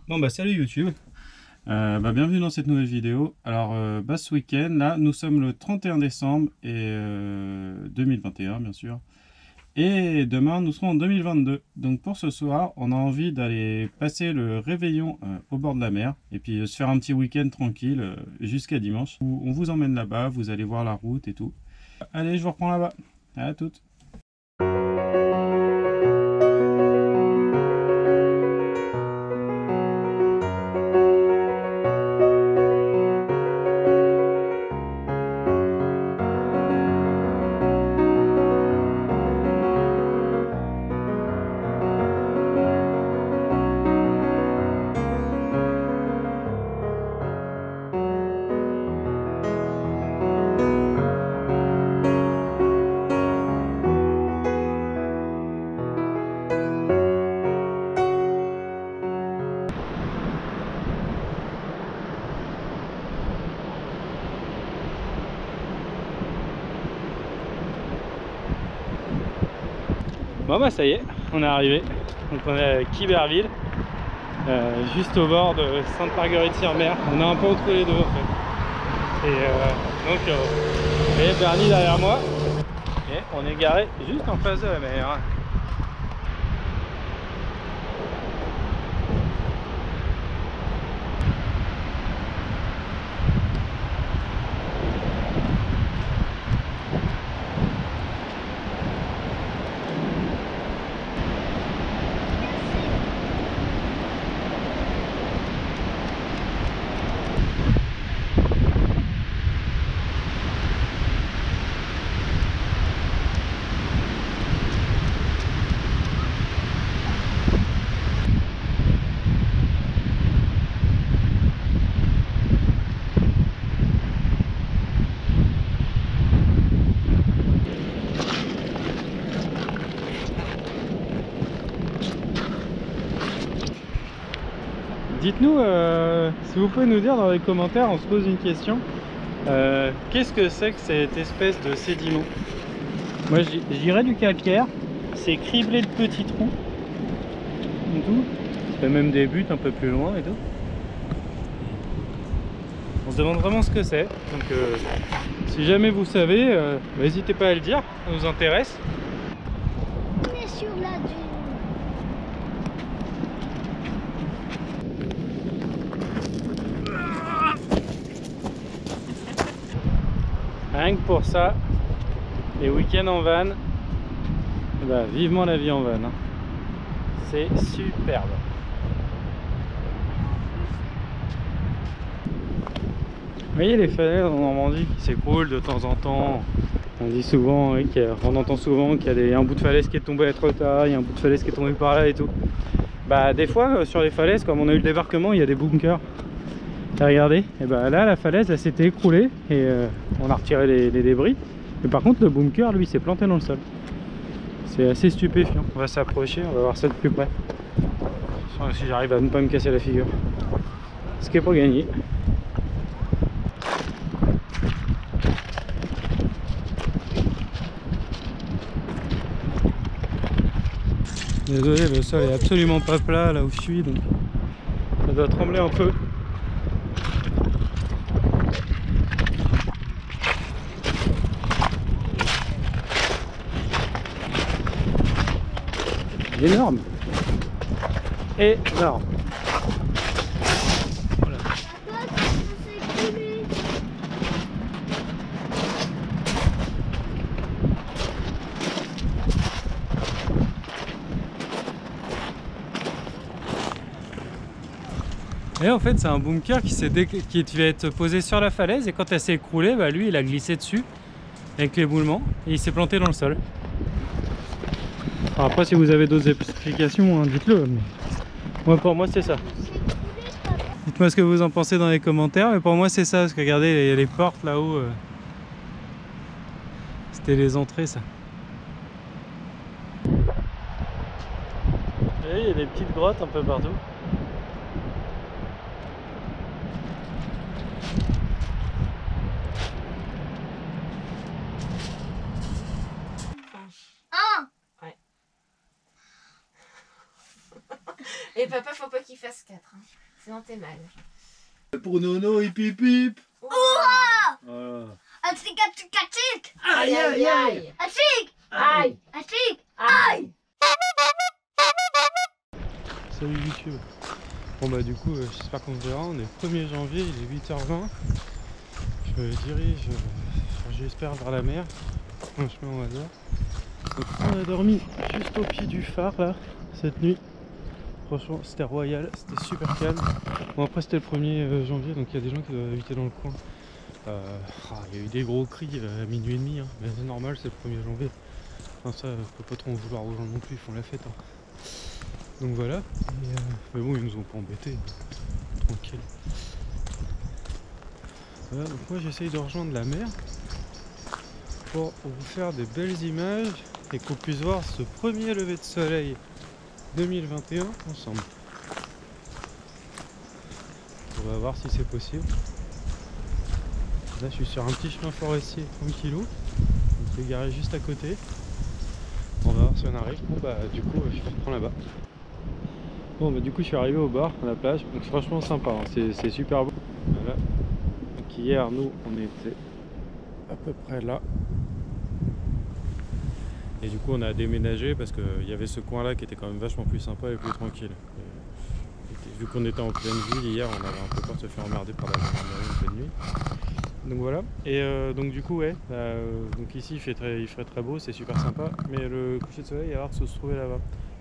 Bon bah salut YouTube, bienvenue dans cette nouvelle vidéo. Alors ce week-end, là nous sommes le 31 décembre et 2021 bien sûr. Et demain nous serons en 2022. Donc pour ce soir, on a envie d'aller passer le réveillon au bord de la mer. Et puis se faire un petit week-end tranquille jusqu'à dimanche. Où on vous emmène là-bas, vous allez voir la route et tout. Allez, je vous reprends là-bas. À toutes. Bon bah ça y est, on est arrivé. Donc on est à Quiberville, juste au bord de Sainte-Marguerite-sur-Mer. On est un peu entre les deux en fait. Et donc vous voyez Bernie derrière moi. Et on est garé juste en face de la mer. Dites-nous si vous pouvez nous dire dans les commentaires, on se pose une question. Qu'est-ce que c'est que cette espèce de sédiment? Moi je dirais du calcaire, c'est criblé de petits trous et tout. Ça fait même des buttes un peu plus loin et tout. On se demande vraiment ce que c'est. Donc si jamais vous savez, n'hésitez pas à le dire, ça nous intéresse. On est sur la dune. Rien que pour ça, les week-ends en van, vivement la vie en van. Hein. C'est superbe. Vous voyez les falaises en Normandie qui s'écroulent de temps en temps. On dit souvent, on entend souvent qu'il y a un bout de falaise qui est tombé trop tard, il y a un bout de falaise qui est tombé par là et tout. Des fois sur les falaises, comme on a eu le débarquement, il y a des bunkers. Et regardez, et là la falaise elle s'était écroulée et on a retiré les débris. Mais par contre le bunker lui s'est planté dans le sol. C'est assez stupéfiant. On va s'approcher, on va voir ça de plus près. Si j'arrive à ne pas me casser la figure. Ce qui est pas gagné. Désolé, le sol est absolument pas plat là où je suis, donc ça doit trembler un peu. Énorme. Énorme. Voilà. Et en fait c'est un bunker qui devait être posé sur la falaise et quand elle s'est écroulée, lui il a glissé dessus avec l'éboulement et il s'est planté dans le sol. Alors après si vous avez d'autres explications, hein, dites-le. Mais... moi pour moi c'est ça. Dites-moi ce que vous en pensez dans les commentaires, mais pour moi c'est ça, parce que regardez les portes là-haut. C'était les entrées ça. Vous voyez, il y a des petites grottes un peu partout. Mais papa, faut pas qu'il fasse 4. Hein. Sinon, t'es mal. Pour Nono, hip hip hip. Oh. Voilà. Aïe, aïe, aïe. Aïe. Aïe. Salut YouTube. Bon bah du coup j'espère qu'on se verra, on est le 1er janvier, il est 8h20. Je me dirige, j'espère, vers la mer, un chemin au hasard. Donc on a dormi juste au pied du phare là, cette nuit. Franchement c'était royal, c'était super calme. Bon après c'était le 1er janvier, donc il y a des gens qui doivent habiter dans le coin. Il y a eu des gros cris à minuit et demi, hein. Mais c'est normal, c'est le 1er janvier. Enfin ça, faut pas trop en vouloir aux gens non plus, ils font la fête. Hein. Donc voilà, mais bon ils nous ont pas embêtés, tranquille. Voilà, donc moi j'essaye de rejoindre la mer pour vous faire des belles images et qu'on puisse voir ce premier lever de soleil 2021 ensemble. On va voir si c'est possible. Là je suis sur un petit chemin forestier tranquillou, qui est garé juste à côté. On va voir si on arrive. Bon bah du coup je prends là-bas. Bon bah du coup je suis arrivé au bar, à la plage, donc franchement sympa, hein. C'est super beau. Voilà. Donc hier nous on était à peu près là. Et du coup on a déménagé parce qu'il y avait ce coin là qui était quand même vachement plus sympa et plus tranquille. Et vu qu'on était en pleine ville hier, on avait un peu peur de se faire emmerder par la gendarmerie en pleine nuit. Donc voilà, et donc du coup ouais, donc ici il ferait très beau, c'est super sympa, mais le coucher de soleil il va avoir de se trouver là-bas.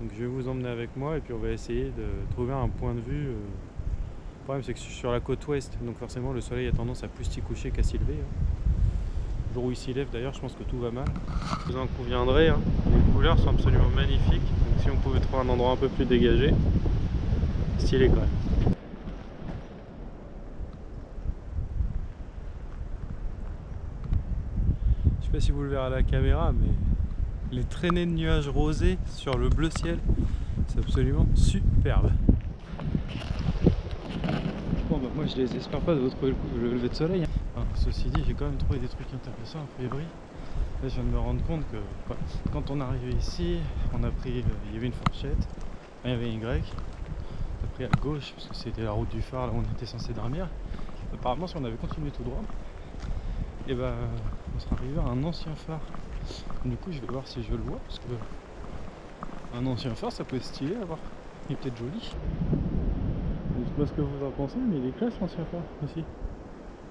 Donc je vais vous emmener avec moi et puis on va essayer de trouver un point de vue. Le problème c'est que je suis sur la côte ouest, donc forcément le soleil a tendance à plus s'y coucher qu'à s'y lever. Le jour où il s'y lève d'ailleurs je pense que tout va mal. Vous en conviendrez, hein, les couleurs sont absolument magnifiques, donc si on pouvait trouver un endroit un peu plus dégagé, stylé quand même. Je sais pas si vous le verrez à la caméra, mais les traînées de nuages rosés sur le bleu ciel, c'est absolument superbe. Bon bah moi je les espère pas de retrouver le lever de soleil. Enfin, ceci dit, j'ai quand même trouvé des trucs intéressants a priori. Là je viens de me rendre compte que quand on est arrivé ici, on a pris, il y avait une fourchette, il y avait une grecque, on a pris à gauche parce que c'était la route du phare là où on était censé dormir. Apparemment si on avait continué tout droit, et bah on serait arrivé à un ancien phare. Du coup je vais voir si je le vois parce que un ancien phare ça peut être stylé à voir. Il est peut-être joli. Je sais pas ce que vous en pensez, mais il est classe l'ancien phare aussi.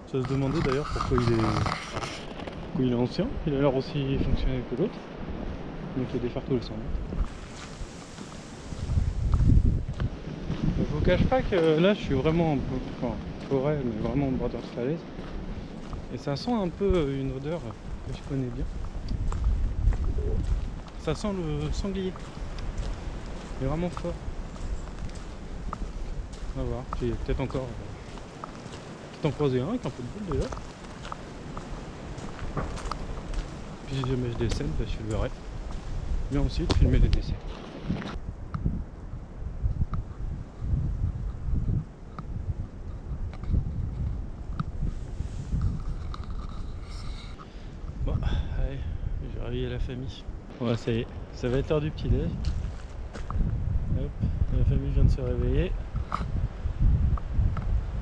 Ça se demandait d'ailleurs pourquoi il est ancien, il a l'air aussi fonctionnel que l'autre. Donc il y a des phares tous les 100 mètres. Je vous cache pas que là je suis vraiment en forêt, mais vraiment au bord de la falaise. Et ça sent un peu une odeur que je connais bien. Ça sent le sanglier. Il est vraiment fort. On va voir, j'ai peut-être encore en croisé un avec un peu de boule déjà. Puis si jamais je décède, bah, je filmerai. Bien aussi de filmer les décès. Bon, allez, je vais réveiller la famille. Voilà, ça y est, ça va être l'heure du petit-déj. Hop, la famille vient de se réveiller.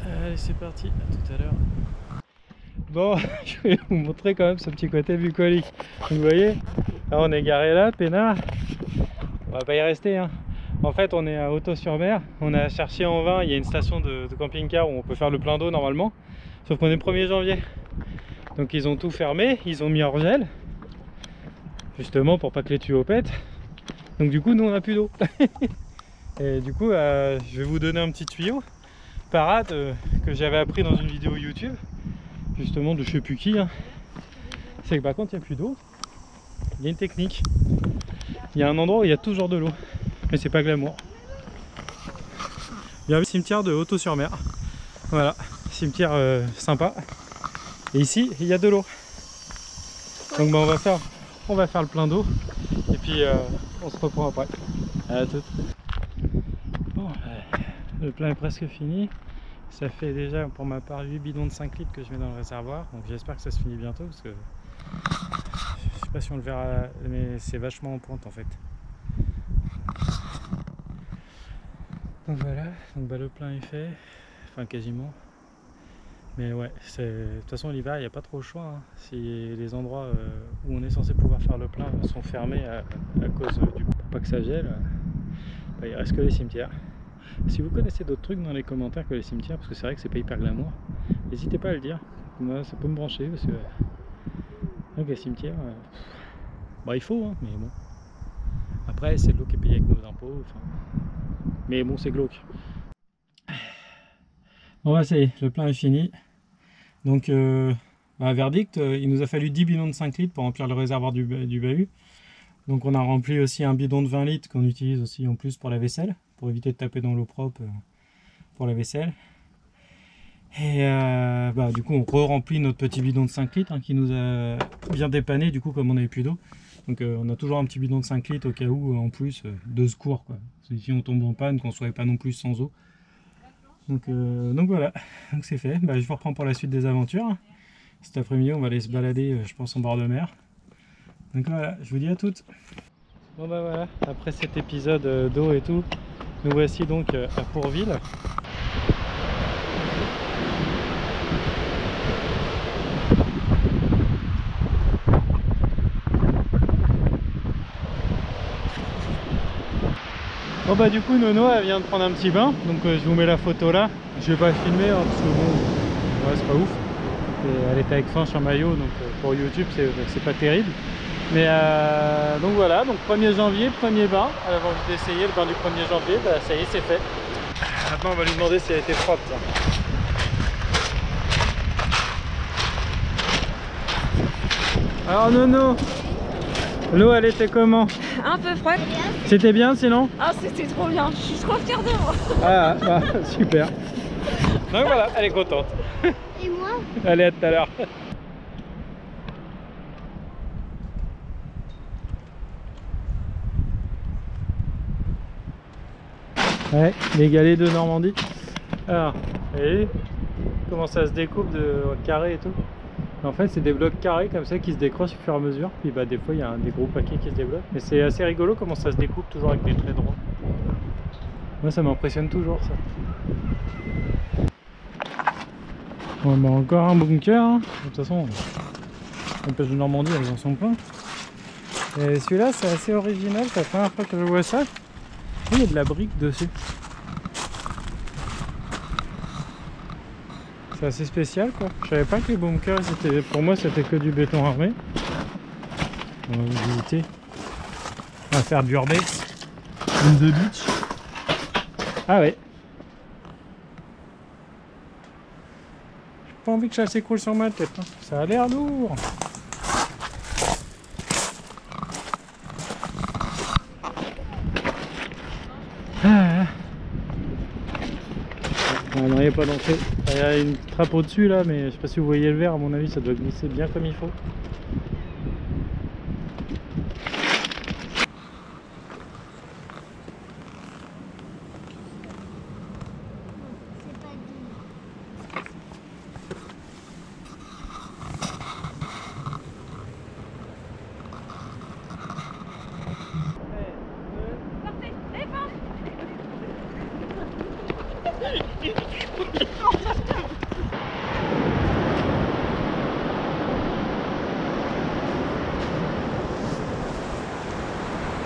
Allez, c'est parti, à tout à l'heure. Bon, je vais vous montrer quand même ce petit côté bucolique. Vous voyez, là on est garé là, peinard. On va pas y rester, hein. En fait, on est à Hautot-sur-Mer. On a cherché en vain, il y a une station de camping-car où on peut faire le plein d'eau normalement. Sauf qu'on est le 1er janvier. Donc ils ont tout fermé, ils ont mis hors gel. Justement pour pas que les tuyaux pètent. Donc du coup, nous on a plus d'eau. Et du coup, je vais vous donner un petit tuyau. Parade que j'avais appris dans une vidéo YouTube. Justement de je sais plus qui, hein. C'est que bah, quand il n'y a plus d'eau, il y a une technique. Il y a un endroit où il y a toujours de l'eau, mais c'est pas glamour. Bienvenue au cimetière de Hautot-sur-Mer. Voilà, cimetière sympa. Et ici il y a de l'eau. Donc bah, on va faire le plein d'eau et puis on se reprend après. À tout. Bon, le plein est presque fini. Ça fait déjà pour ma part 8 bidons de 5 litres que je mets dans le réservoir, donc j'espère que ça se finit bientôt parce que je sais pas si on le verra, mais c'est vachement en pointe en fait. Donc voilà, donc bah, le plein est fait, enfin quasiment. Mais ouais, de toute façon l'hiver il n'y a pas trop le choix. Hein. Si les endroits où on est censé pouvoir faire le plein sont fermés à cause pour pas que ça gèle, bah, il reste que les cimetières. Si vous connaissez d'autres trucs dans les commentaires que les cimetières, parce que c'est vrai que c'est pas hyper glamour, n'hésitez pas à le dire. Moi ça peut me brancher parce que donc les cimetières, bah il faut, hein, mais bon. Après c'est de l'eau qui est payée avec nos impôts, enfin. Mais bon c'est glauque. Bon bah ça y est, le plein est fini. Donc verdict, il nous a fallu 10 bidons de 5 litres pour remplir le réservoir du bahut. Donc on a rempli aussi un bidon de 20 litres qu'on utilise aussi en plus pour la vaisselle, pour éviter de taper dans l'eau propre pour la vaisselle. Et du coup on re-remplit notre petit bidon de 5 litres hein, qui nous a bien dépanné du coup comme on n'avait plus d'eau. Donc on a toujours un petit bidon de 5 litres au cas où en plus de secours quoi. Si on tombe en panne, qu'on ne soit pas non plus sans eau. Donc voilà, donc c'est fait. Je vous reprends pour la suite des aventures. Cet après-midi on va aller se balader je pense en bord de mer. Donc voilà, je vous dis à toutes. Bon bah voilà, après cet épisode d'eau et tout, nous voici donc à Pourville. Bon bah du coup Nono elle vient de prendre un petit bain, donc je vous mets la photo là. Je vais pas filmer hein, parce que bon, ouais, c'est pas ouf. Et elle était avec fin sur maillot, donc pour YouTube c'est pas terrible. Mais donc voilà, donc 1er janvier, premier bain. Elle avait envie d'essayer le bain du 1er janvier, bah ça y est c'est fait. Maintenant on va lui demander si elle était froide. Alors Nono, l'eau elle était comment? Un peu froide. C'était bien sinon? Ah c'était trop bien, je suis trop fière de moi. Ah bah, super. Donc voilà, elle est contente. Et moi? Allez, à tout à l'heure. Ouais, les galets de Normandie. Alors, vous voyez comment ça se découpe de carrés et tout. En fait, c'est des blocs carrés comme ça qui se décrochent au fur et à mesure. Puis bah, des fois, il y a des gros paquets qui se débloquent. Mais c'est assez rigolo comment ça se découpe toujours avec des traits droits. Moi, ça m'impressionne toujours ça. Bon, bah, encore un bunker. Hein. De toute façon, les pêches de Normandie, elles en sont plein. Et celui-là, c'est assez original. C'est la première fois que je vois ça. Il y a de la brique dessus. C'est assez spécial quoi. Je savais pas que les bunkers c'était. Pour moi c'était que du béton armé. On va visiter. On va faire du urbex. On the beach. Ah ouais. J'ai pas envie que ça s'écroule sur ma tête. Hein. Ça a l'air lourd. Non, il n'y a pas d'entrée. Il y a une trappe au-dessus là, mais je sais pas si vous voyez le verre, à mon avis ça doit glisser bien comme il faut.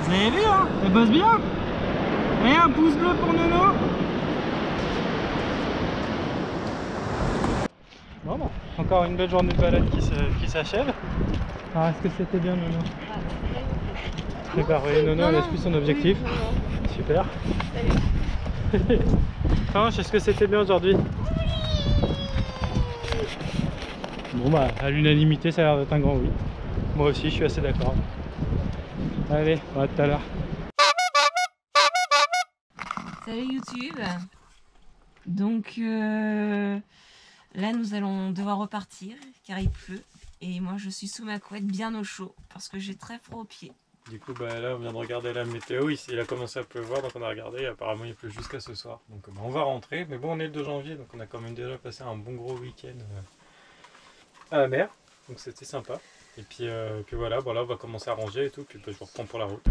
Vous avez vu hein? Elle bosse bien. Et un pouce bleu pour Nono. Bon bah, encore une belle journée de balade qui s'achève. Alors est-ce que c'était bien Nono? C'est parfait, Nono elle a suivi son objectif. Super. Franche, est-ce que c'était bien aujourd'hui? Bon bah, à l'unanimité ça a l'air d'être un grand oui. Moi aussi je suis assez d'accord. Allez, à tout à l'heure. Salut YouTube. Donc là nous allons devoir repartir car il pleut et moi je suis sous ma couette bien au chaud parce que j'ai très froid aux pieds. Du coup bah là on vient de regarder la météo, ici il a commencé à pleuvoir donc on a regardé, apparemment il pleut jusqu'à ce soir. Donc bah, on va rentrer, mais bon on est le 2 janvier donc on a quand même déjà passé un bon gros week-end à la mer, donc c'était sympa. Et puis voilà, bon là on va commencer à ranger et tout, puis bah, je vous reprends pour la route.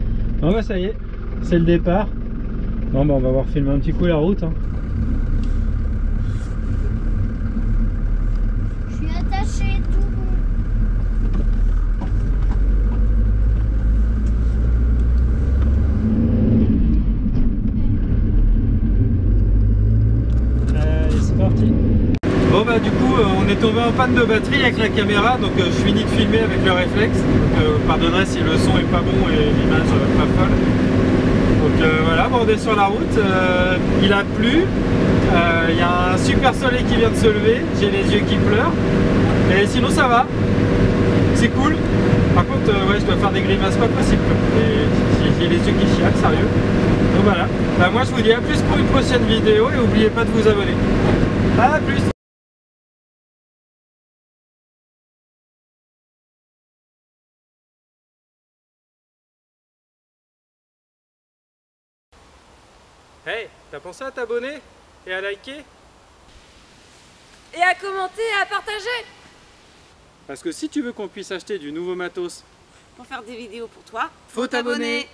Bon bah ça y est, c'est le départ. Bon bah on va voir filmer un petit coup la route hein. Je suis attaché tout bon. Allez c'est parti. Bon bah du coup on est tombé en panne de batterie avec la caméra, donc je finis de filmer avec le réflexe. Donc pardonnerai si le son est pas bon et l'image pas folle. Donc voilà, bon, on est sur la route, il a plu, il y a un super soleil qui vient de se lever, j'ai les yeux qui pleurent, et sinon ça va, c'est cool. Par contre ouais, je dois faire des grimaces pas possibles, j'ai les yeux qui chialent, sérieux. Donc voilà, bah, moi je vous dis à plus pour une prochaine vidéo et n'oubliez pas de vous abonner. À plus. Hey, t'as pensé à t'abonner et à liker? Et à commenter et à partager Parce que si tu veux qu'on puisse acheter du nouveau matos, pour faire des vidéos pour toi. faut t'abonner.